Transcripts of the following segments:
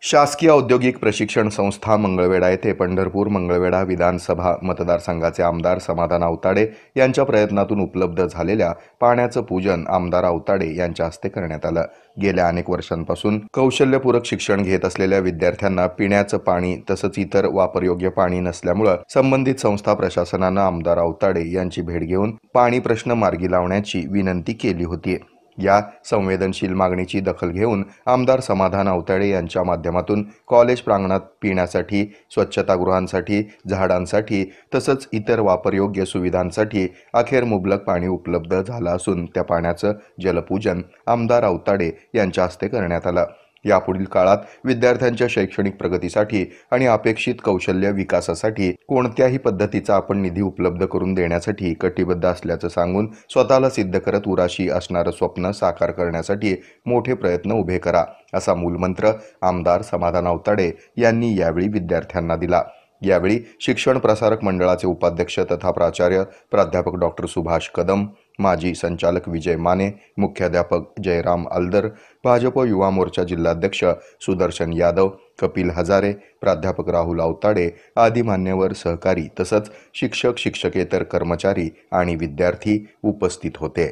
शासकीय औद्योगिक प्रशिक्षण संस्था मंगळवेढा येथे पंढरपूर मंगळवेढा विधानसभा मतदारसंघाचे आमदार समाधान आवताडे यांच्या प्रयत्नातून उपलब्ध झालेल्या पाण्याचं पूजन आमदार आवताडे यांच्या हस्ते करण्यात आलं। गेल्या अनेक वर्षांपासून कौशल्यपूरक शिक्षण घेत असलेल्या विद्यार्थ्यांना पिण्याचं पाणी तसंच इतर वापरयोग्य पाणी नसल्यामुळे संबंधित संस्था प्रशासनानं आमदार आवताडे यांची भेट घेऊन पाणी प्रश्न मार्गी लावण्याची विनंती केली होती। या संवेदनशील मागणीची दखल घेऊन आमदार समाधान आवताडे यांच्या माध्यमातून कॉलेज प्रांगणात पिण्यासाठी, स्वच्छतागृहांसाठी, झाडांसाठी तसंच इतर वापरयोग्य सुविधांसाठी अखेर मुबलक पाणी उपलब्ध झालं असून त्या पाण्याचं जलपूजन आमदार आवताडे यांच्या हस्ते करण्यात आलं। यापुढील काळात विद्यार्थ्यांच्या शैक्षणिक प्रगतीसाठी आणि अपेक्षित कौशल्य विकासासाठी कोणत्याही पद्धतीचा आपण निधी उपलब्ध करून देण्यासाठी कटिबद्ध असल्याचं सांगून स्वतःला सिद्ध करत उराशी असणारं स्वप्न साकार करण्यासाठी मोठे प्रयत्न उभे करा असा मूलमंत्र आमदार समाधान आवताडे यांनी यावेळी विद्यार्थ्यांना दिला। यावेळी शिक्षण प्रसारक मंडळाचे उपाध्यक्ष तथा प्राचार्य प्राध्यापक डॉक्टर सुभाष कदम, माजी संचालक विजय माने, मुख्याध्यापक जयराम अलदर, भाजप युवा मोर्चा जिल्हाध्यक्ष सुदर्शन यादव, कपिल हजारे, प्राध्यापक राहुल आवताडे आदी मान्यवर सहकारी तसंच शिक्षक शिक्षकेतर कर्मचारी आणि विद्यार्थी उपस्थित होते।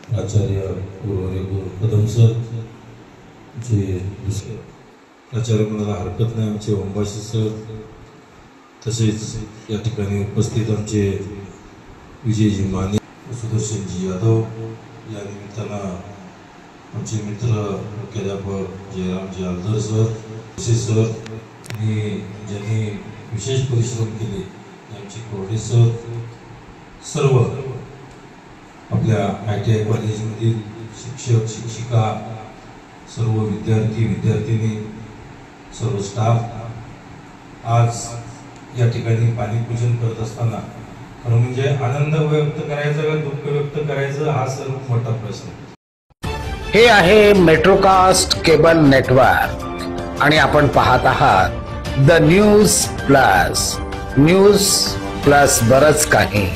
प्राचार्य कदम सर, प्राचार्य म्हणायला हरकत नाही, आमचे ओंबाशी सर, तसेच या ठिकाणी उपस्थित आमचे विजयजी माने, सुदर्शनजी यादव, या निमित्तानं आमचे मित्र मुख्याध्यापक जयरामजी अलदर सर आणि ज्यांनी विशेष परिश्रम केले आमचे कोरडे सर, सर्व आपल्या ITI कॉलेजमधील शिक्षक शिक्षिका, सर्व विद्यार्थी विद्यार्थिनी, सर्व स्टाफ आज या ठिकाणी पाणी पूजन करत असताना खरं म्हणजे आनंद व्यक्त करायचा का दुःख व्यक्त करायचं हा सर्वात मोठा प्रश्न। हे आहे मेट्रोकास्ट केबल नेटवर्क आणि आपण पाहत आहात द न्यूज प्लस बरच काही।